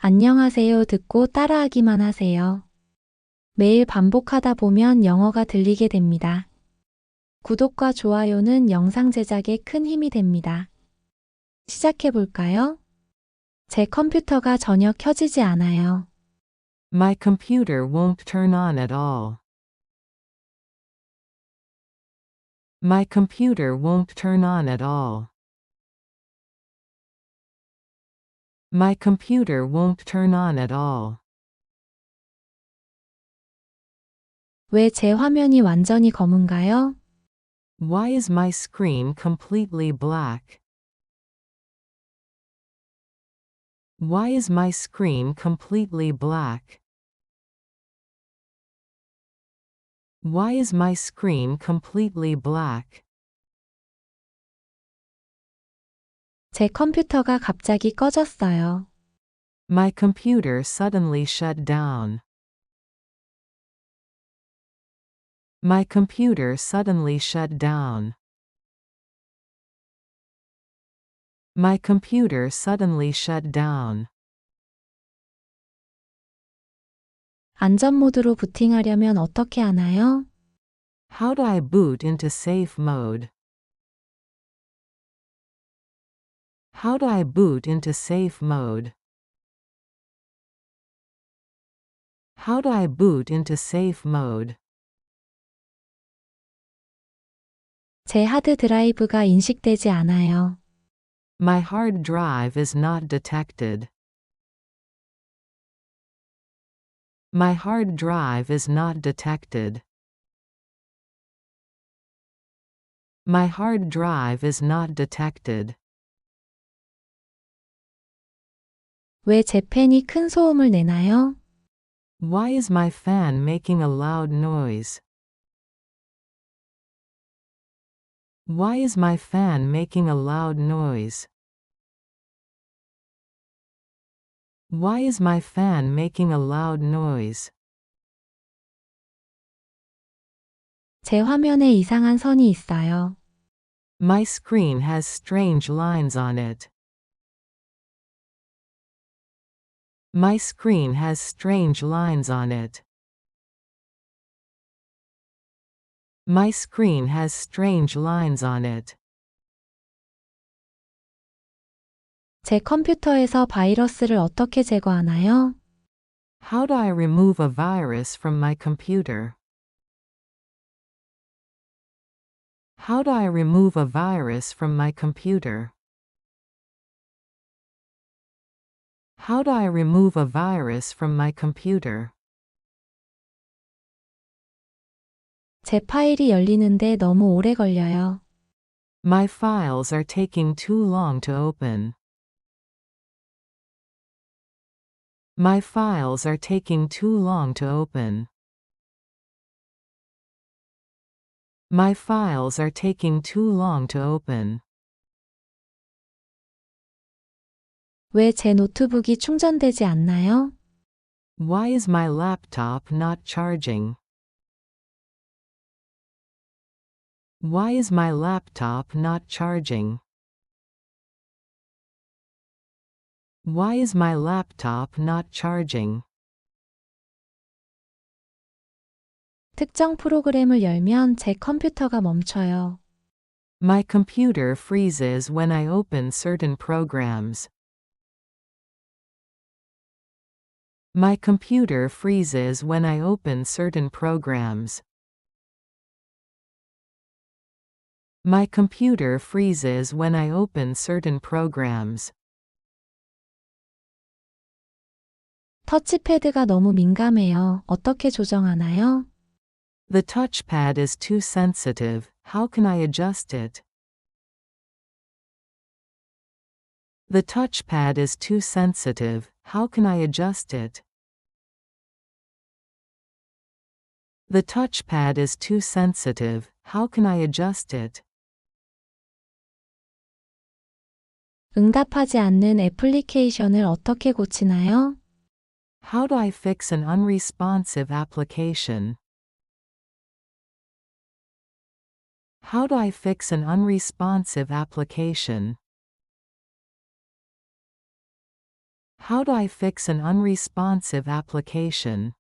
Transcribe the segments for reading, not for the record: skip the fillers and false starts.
안녕하세요 듣고 따라하기만 하세요. 매일 반복하다 보면 영어가 들리게 됩니다. 구독과 좋아요는 영상 제작에 큰 힘이 됩니다. 시작해 볼까요? 제 컴퓨터가 전혀 켜지지 않아요. My computer won't turn on at all. My computer won't turn on at all. My computer won't turn on at all. 왜 제 화면이 완전히 검은가요? Why is my screen completely black? Why is my screen completely black? Why is my screen completely black? 제 컴퓨터가 갑자기 꺼졌어요. My computer suddenly shut down. My computer suddenly shut down. My computer suddenly shut down. 안전 모드로 부팅하려면 어떻게 하나요? How do I boot into safe mode? How do I boot into safe mode? How do I boot into safe mode? 제 하드 드라이브가 인식되지 않아요. My hard drive is not detected. My hard drive is not detected. My hard drive is not detected. 왜 제 팬이 큰 소음을 내나요? Why is my fan making a loud noise? Why is my fan making a loud noise? Why is my fan making a loud noise? 제 화면에 이상한 선이 있어요. My screen has strange lines on it. My screen has strange lines on it. My screen has strange lines on it. 제 컴퓨터에서 바이러스를 어떻게 제거하나요? How do I remove a virus from my computer? How do I remove a virus from my computer? How do I remove a virus from my computer? 제 파일이 열리는데 너무 오래 걸려요. My files are taking too long to open. My files are taking too long to open. My files are taking too long to open. 왜 제 노트북이 충전되지 않나요? Why is my laptop not charging? Why is my laptop not charging? Why is my laptop not charging? 특정 프로그램을 열면 제 컴퓨터가 멈춰요. My computer freezes when I open certain programs. My computer freezes when I open certain programs. My computer freezes when I open certain programs. 터치패드가 너무 민감해요. 어떻게 조정하나요? The touchpad is too sensitive. How can I adjust it? The touchpad is too sensitive. How can I adjust it? The touchpad is too sensitive. How can I adjust it? 응답하지 않는 애플리케이션을 어떻게 고치나요? How do I fix an unresponsive application? How do I fix an unresponsive application? How do I fix an unresponsive application?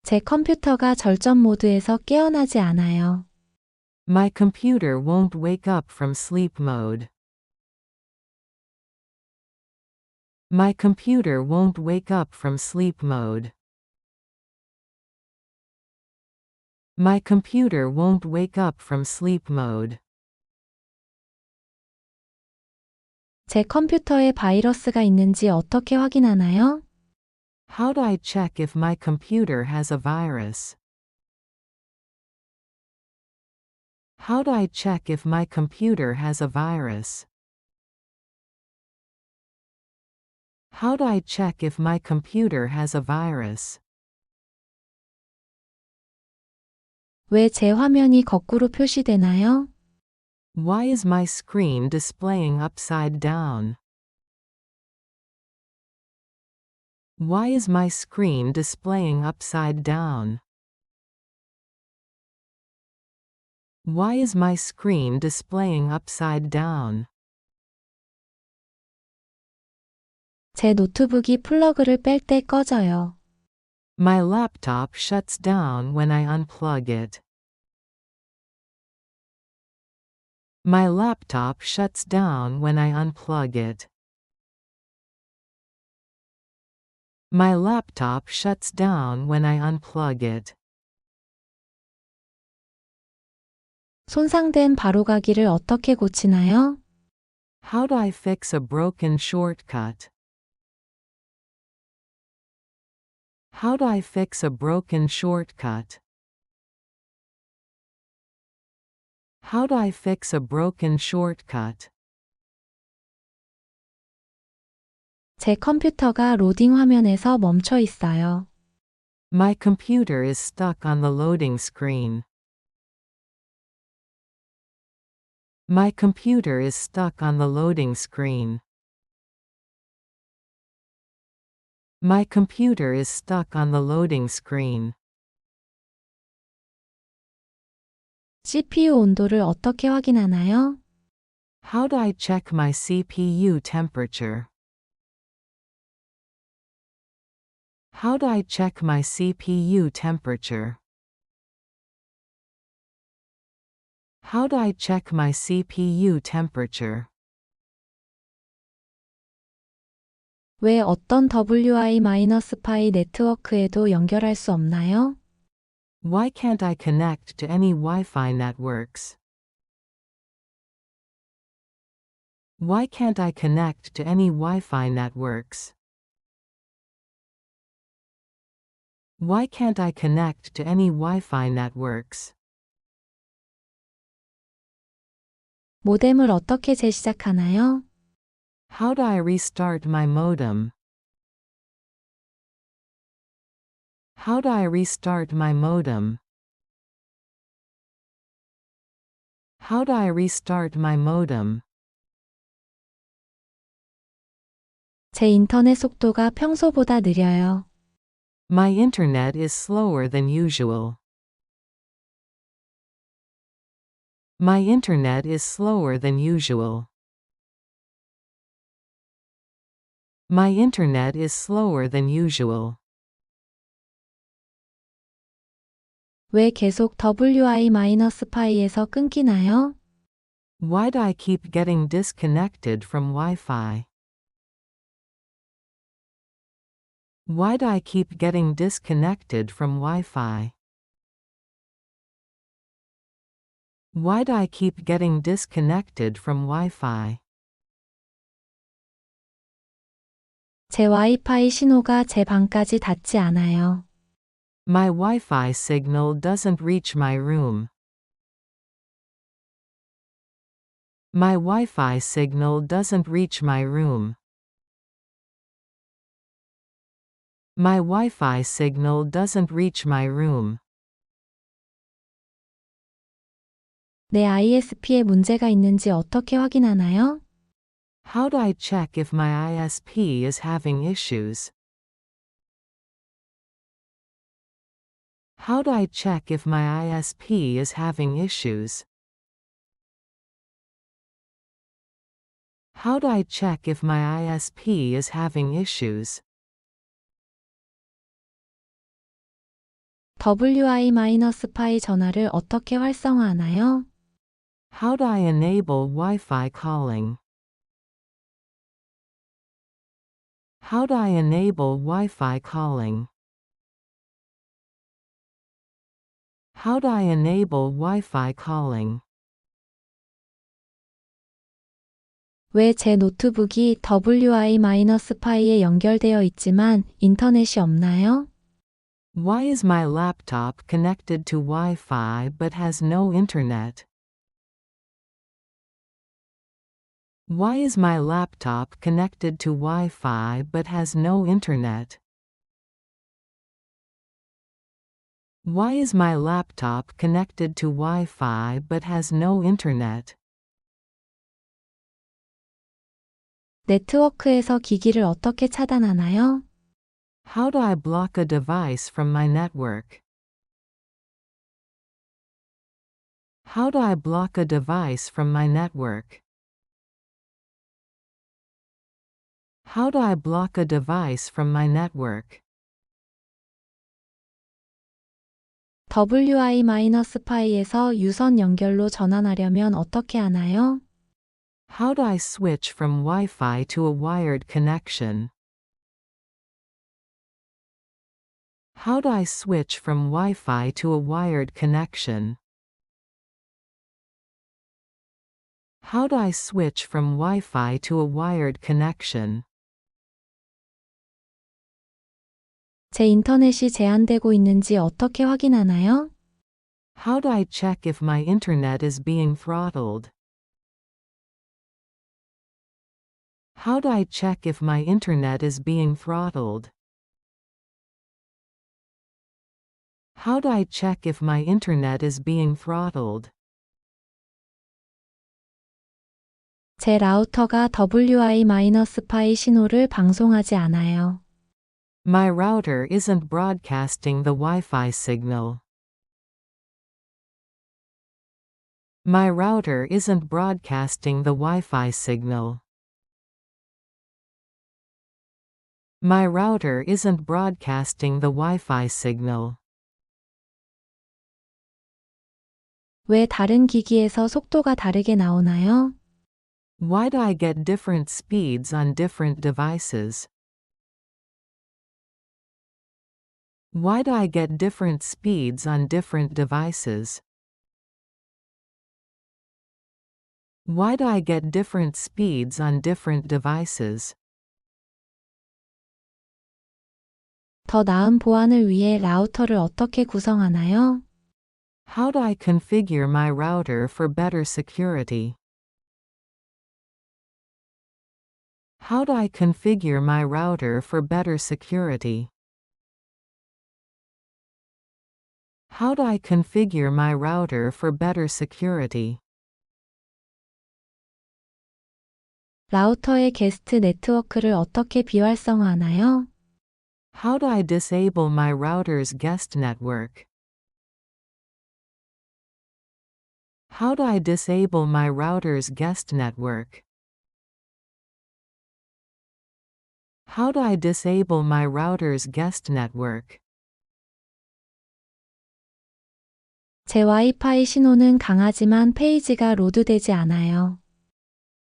제 컴퓨터가 절전 모드에서 깨어나지 않아요. My computer won't wake up from sleep mode. My computer won't wake up from sleep mode. My computer won't wake up from sleep mode. 제 컴퓨터에 바이러스가 있는지 어떻게 확인하나요? How do I check if my computer has a virus? How do I check if my computer has a virus? How do I check if my computer has a virus? 왜 제 화면이 거꾸로 표시되나요? Why is my screen displaying upside down? Why is my screen displaying upside down? Why is my screen displaying upside down? 제 노트북이 플러그를 뺄 때 꺼져요. My laptop shuts down when I unplug it. My laptop shuts down when I unplug it. My laptop shuts down when I unplug it. 손상된 바로가기를 어떻게 고치나요? How do I fix a broken shortcut? How do I fix a broken shortcut? How do I fix a broken shortcut? 제 컴퓨터가 로딩 화면에서 멈춰 있어요. My computer is stuck on the loading screen. My computer is stuck on the loading screen. My computer is stuck on the loading screen. CPU 온도를 어떻게 확인하나요? How do I check my CPU temperature? How do I check my CPU temperature? How do I check my CPU temperature? 왜 어떤 WI-파이 네트워크에도 연결할 수 없나요? Why can't I connect to any Wi-Fi networks? Why can't I connect to any Wi-Fi networks? Why can't I connect to any Wi-Fi networks? 모뎀을 어떻게 재시작하나요? How do I restart my modem? How do I restart my modem? How do I restart my modem? 제 인터넷 속도가 평소보다 느려요. My internet is slower than usual. My internet is slower than usual. My internet is slower than usual. 왜 계속 WI-파이에서 끊기나요? Why do I keep getting disconnected from Wi-Fi? Why do I keep getting disconnected from Wi-Fi? Why do I keep getting disconnected from Wi-Fi? 제 와이파이 신호가 제 방까지 닿지 않아요. My Wi-Fi signal doesn't reach my room. My Wi-Fi signal doesn't reach my room. My Wi-Fi signal doesn't reach my room. 내 ISP에 문제가 있는지 어떻게 확인하나요? How do I check if my ISP is having issues? How do I check if my ISP is having issues? How do I check if my ISP is having issues? WI-파이 전화를 어떻게 활성화하나요? How do I enable Wi-Fi calling? How do I enable Wi-Fi calling? How do I enable Wi-Fi calling? 왜 제 노트북이 WI-파이에 연결되어 있지만 인터넷이 없나요? Why is my laptop connected to Wi-Fi but has no internet? Why is my laptop connected to Wi-Fi but has no internet? Why is my laptop connected to Wi-Fi but has no internet? 네트워크에서 기기를 어떻게 차단하나요? How do I block a device from my network? How do I block a device from my network? How do I block a device from my network? WI-파이에서 유선 연결로 전환하려면 어떻게 하나요? How do I switch from Wi-Fi to a wired connection? How do I switch from Wi-Fi to a wired connection? How do I switch from Wi-Fi to a wired connection? 제 인터넷이 제한되고 있는지 어떻게 확인하나요? How do I check if my internet is being throttled? How do I check if my internet is being throttled? How do I check if my internet is being throttled? 제 라우터가 WI-파이 신호를 방송하지 않아요. My router isn't broadcasting the Wi-Fi signal. My router isn't broadcasting the Wi-Fi signal. My router isn't broadcasting the Wi-Fi signal. 왜 다른 기기에서 속도가 다르게 나오나요? Why do I get different speeds on different devices? Why do I get different speeds on different devices? Why do I get different speeds on different devices? 더 나은 보안을 위해 라우터를 어떻게 구성하나요? How do I configure my router for better security? How do I configure my router for better security? How do I configure my router for better security? 라우터의 게스트 네트워크를 어떻게 비활성화하나요? How do I disable my router's guest network? How do I disable my router's guest network? How do I disable my router's guest network? 제 와이파이 신호는 강하지만 페이지가 로드되지 않아요.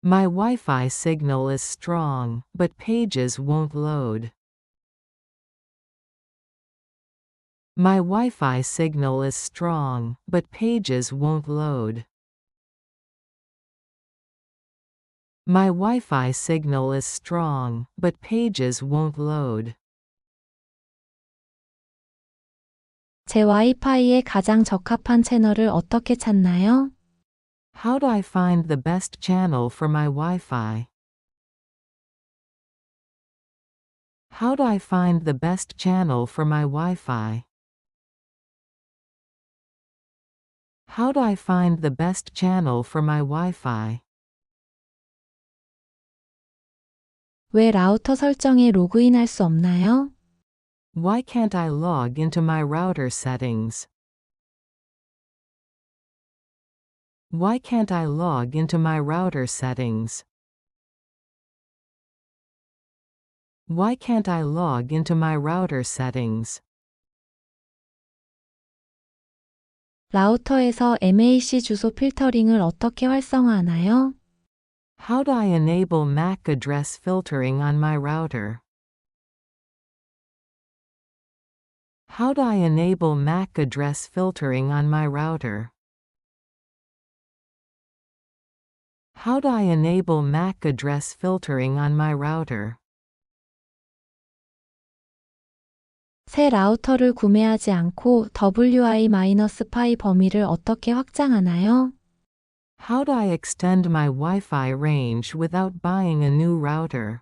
My Wi-Fi signal is strong, but pages won't load. My Wi-Fi signal is strong, but pages won't load. My Wi-Fi signal is strong, but pages won't load. 제 와이파이에 가장 적합한 채널을 어떻게 찾나요? How do I find the best channel for my Wi-Fi? How do I find the best channel for my Wi-Fi? How do I find the best channel for my Wi-Fi? 왜 라우터 설정에 로그인할 수 없나요? Why can't I log into my router settings? Why can't I log into my router settings? Why can't I log into my router settings? 라우터에서 MAC 주소 필터링을 어떻게 활성화하나요? How do I enable MAC address filtering on my router? How do I enable MAC address filtering on my router? How do I enable MAC address filtering on my router? 새 라우터를 구매하지 않고 WI-5 범위를 어떻게 확장하나요? How do I extend my Wi-Fi range without buying a new router?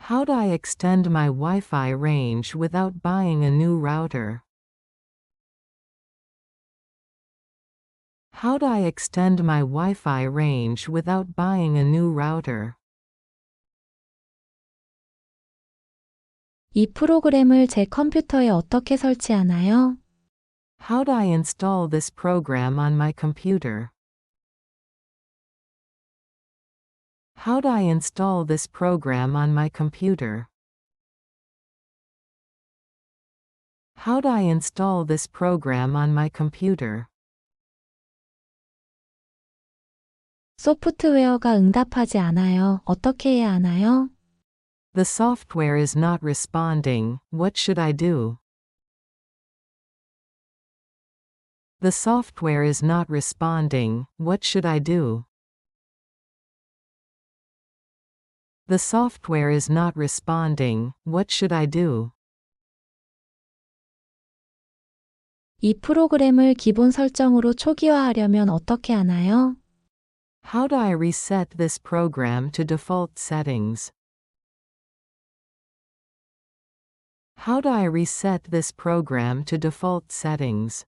How do I extend my Wi-Fi range without buying a new router? How do I extend my Wi-Fi range without buying a new router? 이 프로그램을 제 컴퓨터에 어떻게 설치하나요? How do I install this program on my computer? How do I install this program on my computer? How do I install this program on my computer? 소프트웨어가 응답하지 않아요. 어떻게 해야 하나요? The software is not responding. What should I do? The software is not responding. What should I do? The software is not responding. What should I do? 이 프로그램을 기본 설정으로 초기화하려면 어떻게 하나요? How do I reset this program to default settings? How do I reset this program to default settings?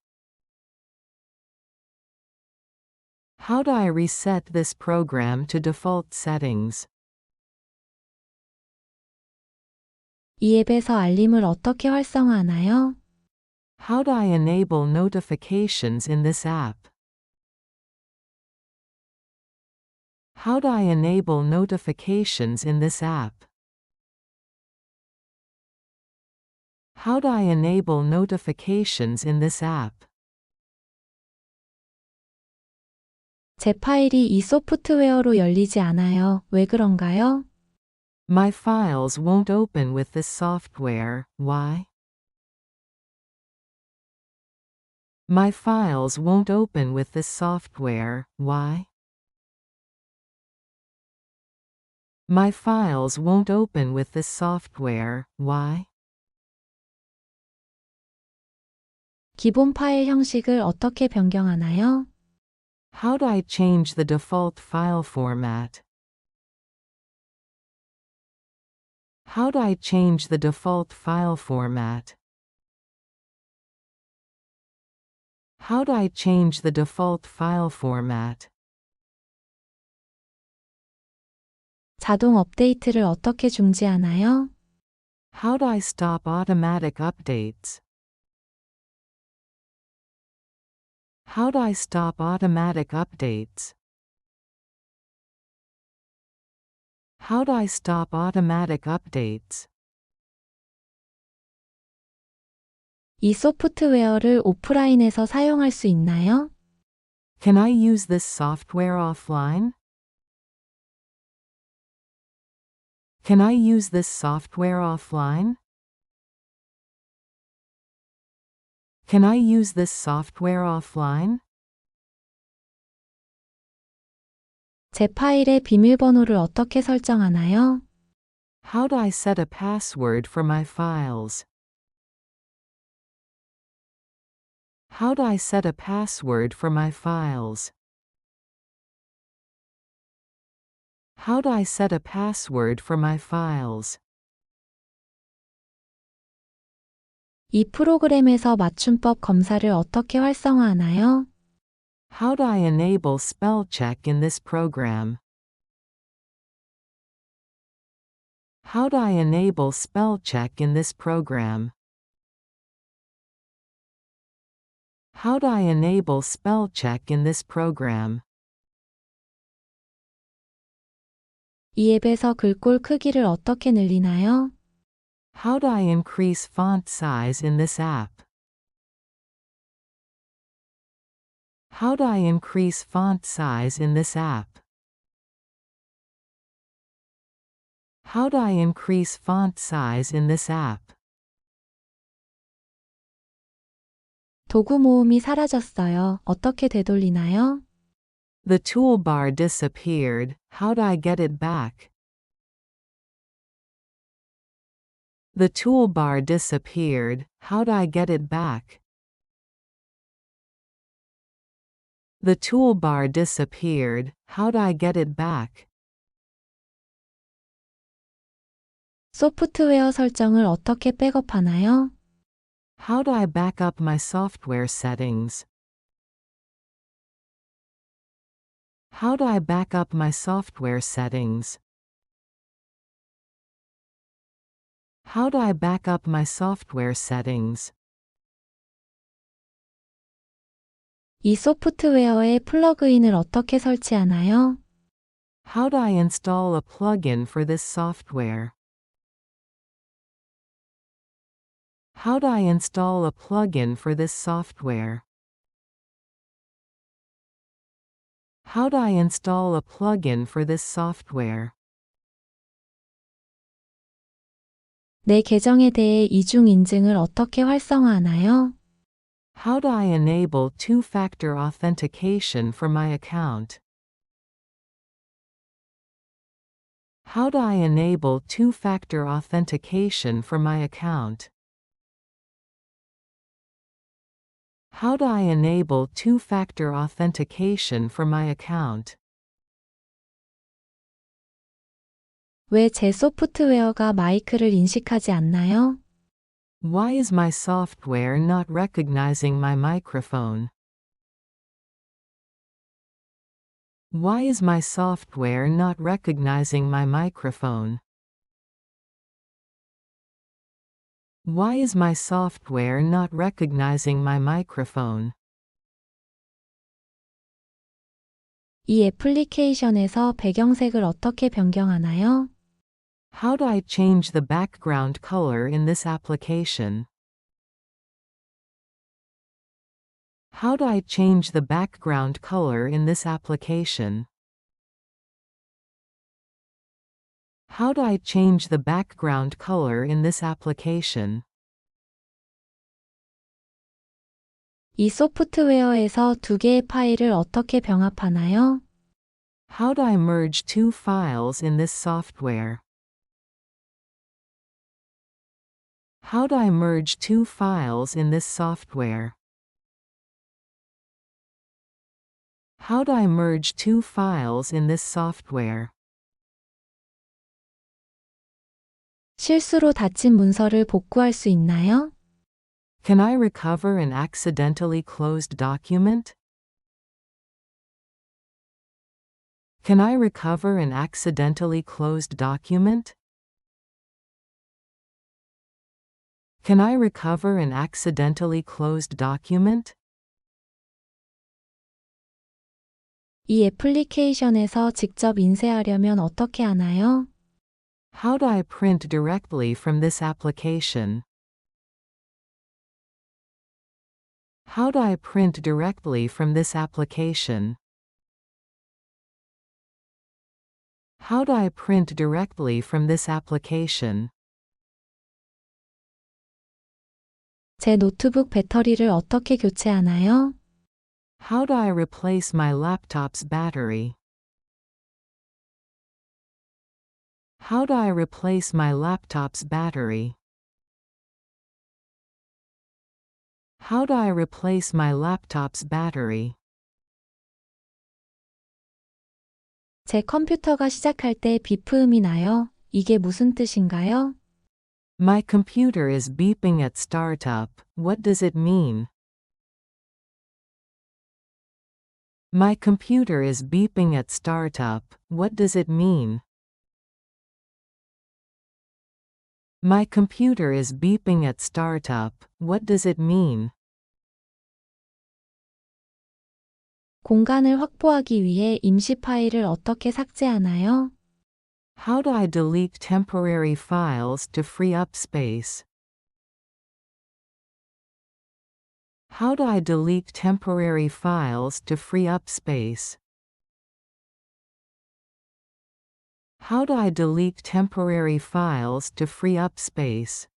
How do I reset this program to default settings? 이 앱에서 알림을 어떻게 활성화하나요? How do I enable notifications in this app? How do I enable notifications in this app? How do I enable notifications in this app? 제 파일이 이 소프트웨어로 열리지 않아요. 왜 그런가요? My files won't open with this software. Why? My files won't open with this software. Why? My files won't open with this software. Why? 기본 파일 형식을 어떻게 변경하나요? How do I change the default file format? How do I change the default file format? How do I change the default file format? 자동 업데이트를 어떻게 중지하나요? How do I stop automatic updates? How do I stop automatic updates? How do I stop automatic updates? 이 소프트웨어를 오프라인에서 사용할 수 있나요? Can I use this software offline? Can I use this software offline? Can I use this software offline? 제 파일의 비밀번호를 어떻게 설정하나요? How do I set a password for my files? How do I set a password for my files? How do I set a password for my files? 이 프로그램에서 맞춤법 검사를 어떻게 활성화하나요? How do I enable spell check in this program? How do I enable spell check in this program? How do I enable spell check in this program? 이 앱에서 글꼴 크기를 어떻게 늘리나요? How do I increase font size in this app? How do I increase font size in this app? How do I increase font size in this app? 도구 모음이 사라졌어요. 어떻게 되돌리나요? The toolbar disappeared. How do I get it back? The toolbar disappeared. How do I get it back? The toolbar disappeared. How do I get it back? 소프트웨어 설정을 어떻게 백업하나요? How do I back up my software settings? How do I back up my software settings? How do I back up my software settings? 이 소프트웨어에 플러그인을 어떻게 설치하나요? How do I install a plugin for this software? How do I install a plugin for this software? How do I install a plugin for this software? 내 계정에 대해 이중 인증을 어떻게 활성화하나요? How do I enable two-factor authentication for my account? How do I enable two-factor authentication for my account? How do I enable two-factor authentication for my account? 왜 제 소프트웨어가 마이크를 인식하지 않나요? Why is my software not recognizing my microphone? Why is my software not recognizing my microphone? Why is my software not recognizing my microphone? 이 애플리케이션에서 배경색을 어떻게 변경하나요? How do I change the background color in this application? How do I change the background color in this application? How do I change the background color in this application? 이 소프트웨어에서 두 개의 파일을 어떻게 병합하나요? How do I merge two files in this software? How do I merge two files in this software? How do I merge two files in this software? 실수로 닫힌 문서를 복구할 수 있나요? Can I recover an accidentally closed document? Can I recover an accidentally closed document? Can I recover an accidentally closed document? 이 애플리케이션에서 직접 인쇄하려면 어떻게 하나요? How do I print directly from this application? How do I print directly from this application? How do I print directly from this application? 제 노트북 배터리를 어떻게 교체하나요? How do I replace my laptop's battery? How do I replace my laptop's battery? How do I replace my laptop's battery? 제 컴퓨터가 시작할 때 비프음이 나요. 이게 무슨 뜻인가요? My computer is beeping at startup. What does it mean? My computer is beeping at startup. What does it mean? My computer is beeping at startup. What does it mean? 공간을 확보하기 위해 임시 파일을 어떻게 삭제하나요? How do I delete temporary files to free up space? How do I delete temporary files to free up space? How do I delete temporary files to free up space?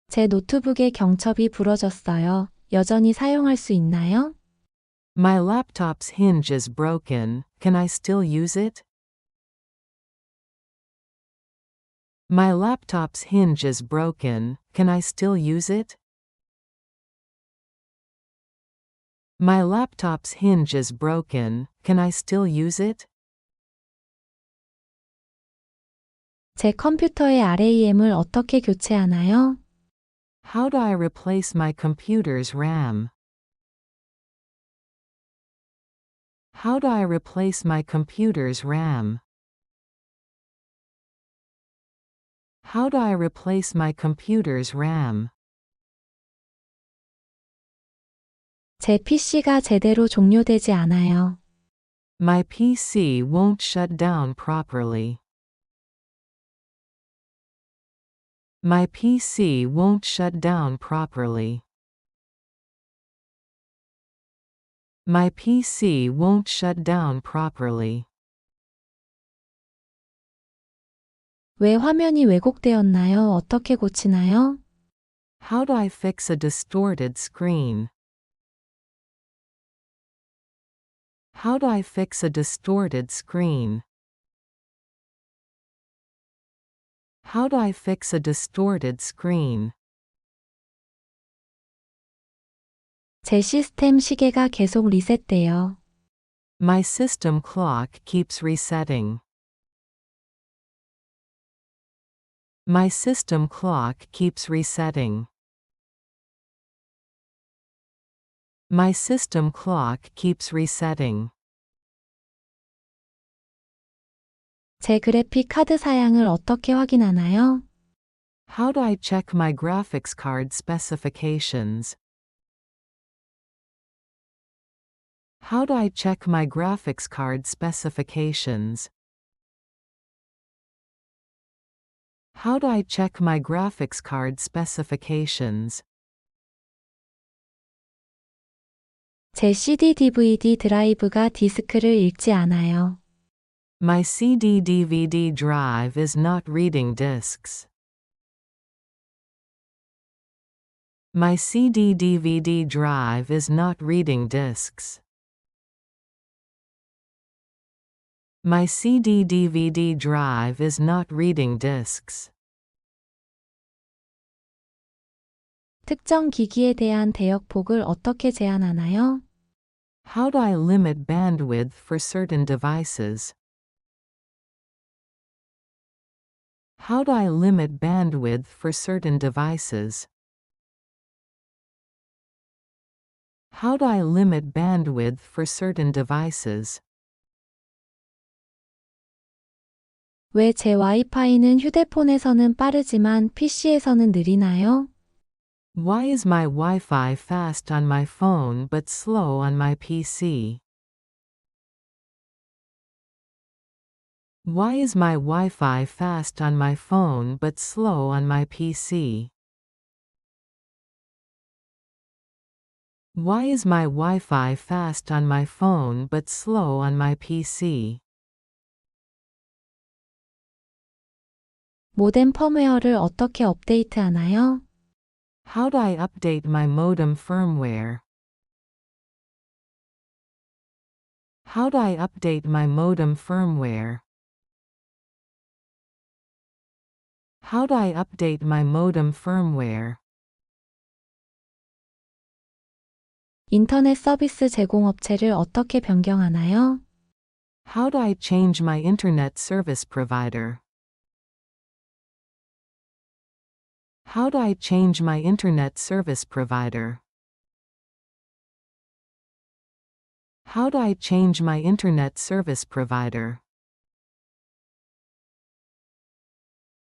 제 노트북의 경첩이 부러졌어요. 여전히 사용할 수 있나요? My laptop's hinge is broken. Can I still use it? My laptop's hinge is broken. Can I still use it? My laptop's hinge is broken. Can I still use it? 제 컴퓨터의 RAM을 어떻게 교체하나요? How do I replace my computer's RAM? How do I replace my computer's RAM? How do I replace my computer's RAM? 제 PC가 제대로 종료되지 않아요. My PC won't shut down properly. My PC won't shut down properly. My PC won't shut down properly. 왜 화면이 왜곡되었나요? 어떻게 고치나요? How do I fix a distorted screen? How do I fix a distorted screen? How do I fix a distorted screen? 제 시스템 시계가 계속 리셋돼요. My system clock keeps resetting. My system clock keeps resetting. My system clock keeps resetting. 제 그래픽 카드 사양을 어떻게 확인하나요? How do I check my graphics card specifications? How do I check my graphics card specifications? How do I check my graphics card specifications? 제 CD DVD 드라이브가 디스크를 읽지 않아요. My CD-DVD drive is not reading discs. My CD-DVD drive is not reading discs. My CD-DVD drive is not reading discs. 특정 기기에 대한 대역폭을 어떻게 제한하나요? How do I limit bandwidth for certain devices? How do I limit bandwidth for certain devices? How do I limit bandwidth for certain devices? 왜 제 와이파이는 휴대폰에서는 빠르지만 PC에서는 느리나요? Why is my Wi-Fi fast on my phone but slow on my PC? Why is my Wi-Fi fast on my phone but slow on my PC? Why is my Wi-Fi fast on my phone but slow on my PC? 모뎀 펌웨어를 어떻게 업데이트하나요? How do I update my modem firmware? How do I update my modem firmware? How do I update my modem firmware? 인터넷 서비스 제공업체를 어떻게 변경하나요? How do I change my internet service provider? How do I change my internet service provider? How do I change my internet service provider?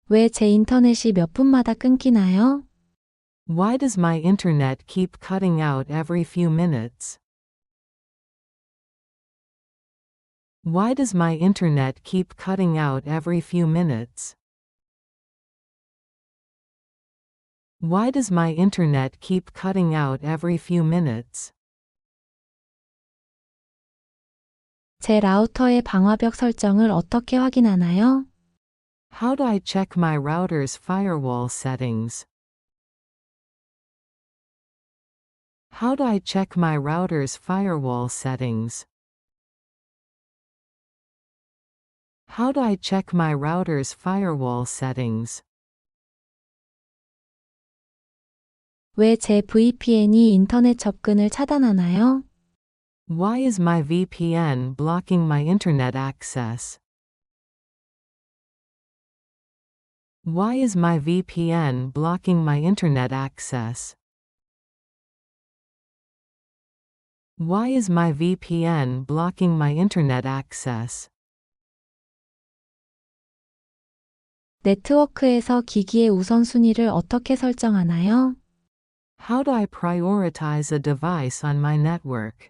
왜 제 인터넷이 몇 분마다 끊기나요? Why does my internet keep cutting out every few minutes? Why does my internet keep cutting out every few minutes? Why does my internet keep cutting out every few minutes? 제 라우터의 방화벽 설정을 어떻게 확인하나요? How do I check my router's firewall settings? How do I check my router's firewall settings? How do I check my router's firewall settings? 왜 제 VPN이 인터넷 접근을 차단하나요? Why is my VPN blocking my internet access? Why is my VPN blocking my internet access? Why is my VPN blocking my internet access? 네트워크에서 기기의 우선순위를 어떻게 설정하나요? How do I prioritize a device on my network?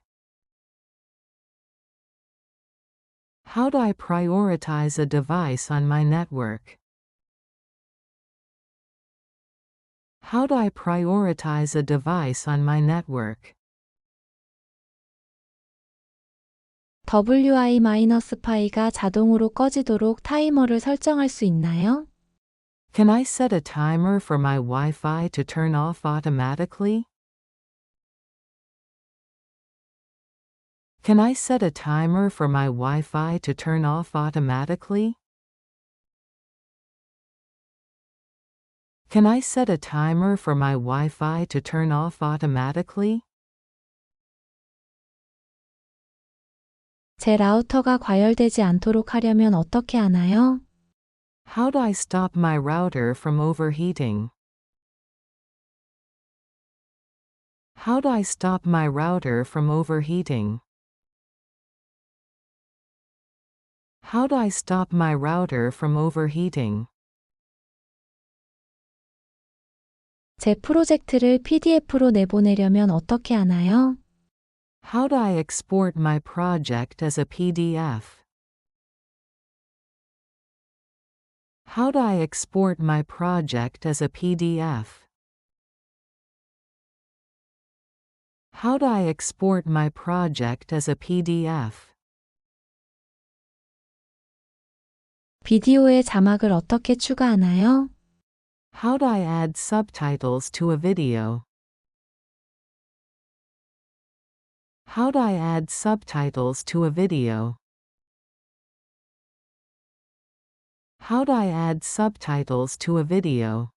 How do I prioritize a device on my network? How do I prioritize a device on my network? WI-파이가 자동으로 꺼지도록 타이머를 설정할 수 있나요? Can I set a timer for my Wi-Fi to turn off automatically? Can I set a timer for my Wi-Fi to turn off automatically? Can I set a timer for my Wi-Fi to turn off automatically? 제 라우터가 과열되지 않도록 하려면 어떻게 하나요? How do I stop my router from overheating? How do I stop my router from overheating? How do I stop my router from overheating? 제 프로젝트를 PDF로 내보내려면 어떻게 하나요? How do I export my project as a PDF? How do I export my project as a PDF? How do I export my project as a PDF? 비디오에 자막을 어떻게 추가하나요? How do I add subtitles to a video? How do I add subtitles to a video? How do I add subtitles to a video?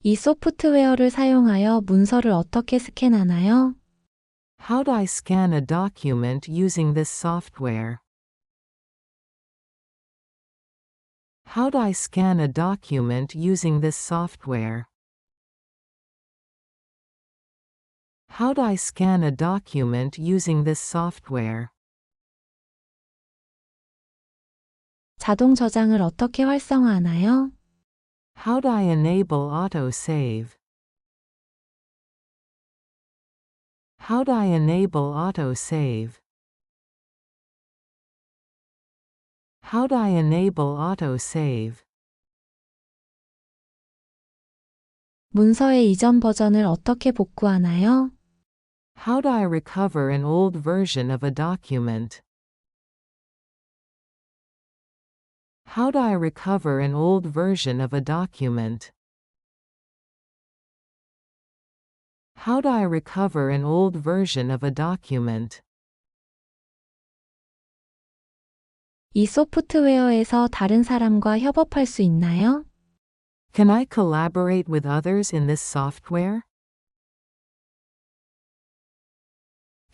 이 소프트웨어를 사용하여 문서를 어떻게 스캔하나요? How do I scan a document using this software? How do I scan a document using this software? How do I scan a document using this software? 자동 저장을 어떻게 활성화하나요? How do I enable autosave? How do I enable autosave? How do I enable autosave? 문서의 이전 버전을 어떻게 복구하나요? How do I recover an old version of a document? How do I recover an old version of a document? How do I recover an old version of a document? 이 소프트웨어에서 다른 사람과 협업할 수 있나요? Can I collaborate with others in this software?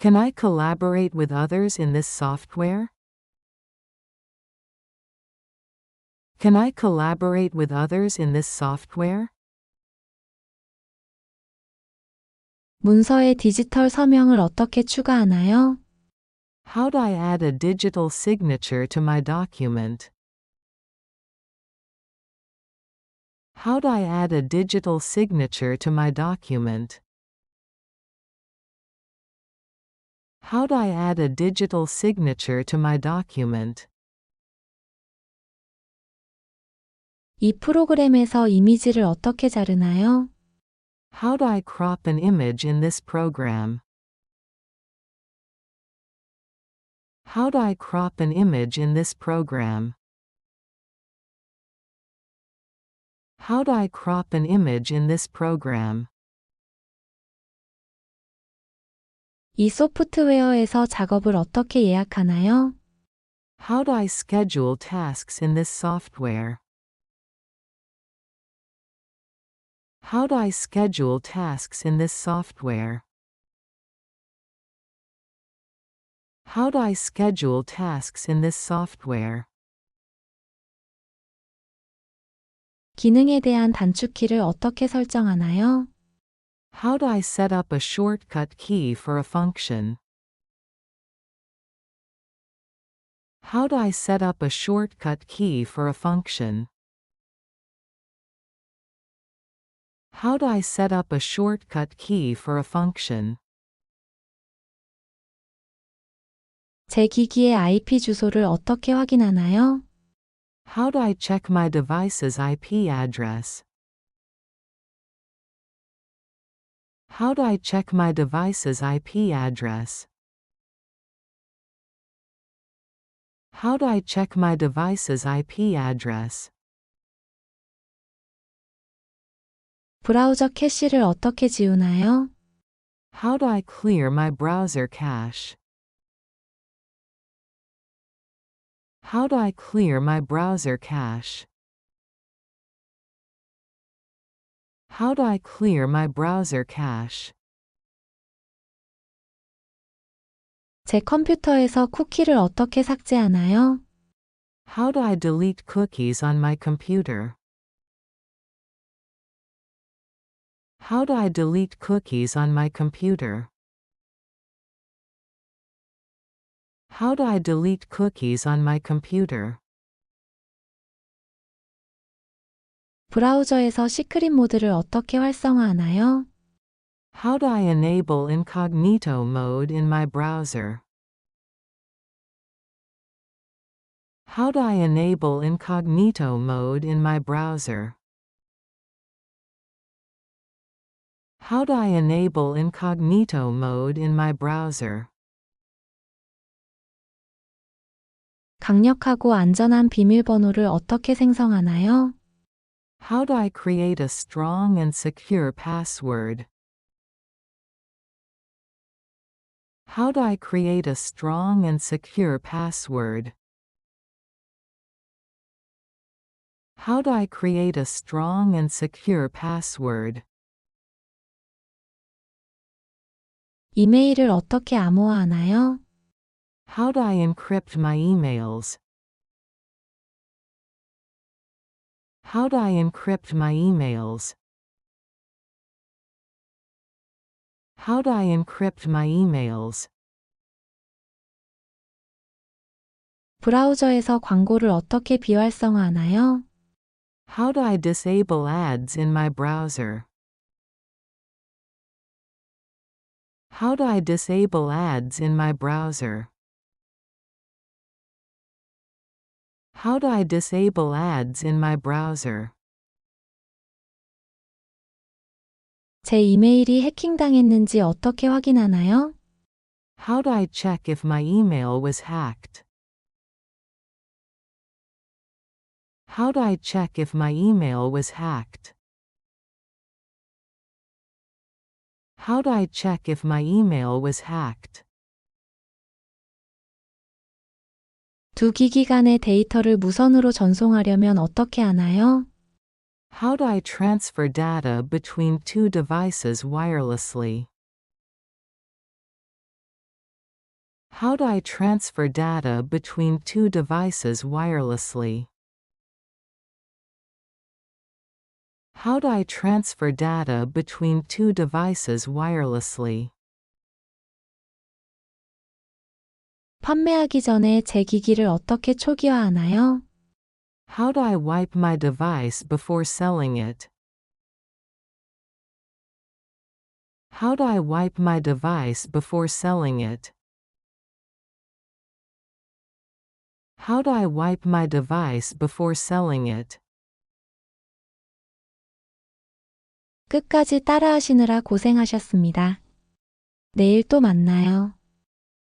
Can I collaborate with others in this software? Can I collaborate with others in this software? 문서의 디지털 서명을 어떻게 추가하나요? How do I add a digital signature to my document? How do I add a digital signature to my document? How do I add a digital signature to my document? 이 프로그램에서 이미지를 어떻게 자르나요? How do I crop an image in this program? How do I crop an image in this program? How do I crop an image in this program? 이 소프트웨어에서 작업을 어떻게 예약하나요? How do I schedule tasks in this software? How do I schedule tasks in this software? How do I schedule tasks in this software? 기능에 대한 단축키를 어떻게 설정하나요? How do I set up a shortcut key for a function? How do I set up a shortcut key for a function? How do I set up a shortcut key for a function? 제 기기의 IP 주소를 어떻게 확인하나요? How do I check my device's IP address? How do I check my device's IP address? How do I check my device's IP address? 브라우저 캐시를 어떻게 지우나요? How do I clear my browser cache? How do I clear my browser cache? How do I clear my browser cache? 제 컴퓨터에서 쿠키를 어떻게 삭제하나요? How do I delete cookies on my computer? How do I delete cookies on my computer? How do I delete cookies on my computer? 브라우저에서 시크릿 모드를 어떻게 활성화하나요? How do I enable incognito mode in my browser? How do I enable incognito mode in my browser? How do I enable incognito mode in my browser? 강력하고 안전한 비밀번호를 어떻게 생성하나요? How do I create a strong and secure password? How do I create a strong and secure password? How do I create a strong and secure password? 이메일을 어떻게 암호화하나요? How do I encrypt my emails? How do I encrypt my emails? How do I encrypt my emails? 브라우저에서 광고를 어떻게 비활성화하나요? How do I disable ads in my browser? How do I disable ads in my browser? How do I disable ads in my browser? 제 이메일이 해킹당했는지 어떻게 확인하나요? How do I check if my email was hacked? How do I check if my email was hacked? How do I check if my email was hacked? 두 기기 간의 데이터를 무선으로 전송하려면 어떻게 하나요? How do I transfer data between two devices wirelessly? How do I transfer data between two devices wirelessly? How do I transfer data between two devices wirelessly? 판매하기 전에 제 기기를 어떻게 초기화하나요? How do I wipe my device before selling it? How do I wipe my device before selling it? How do I wipe my device before selling it? 끝까지 따라하시느라 고생하셨습니다. 내일 또 만나요.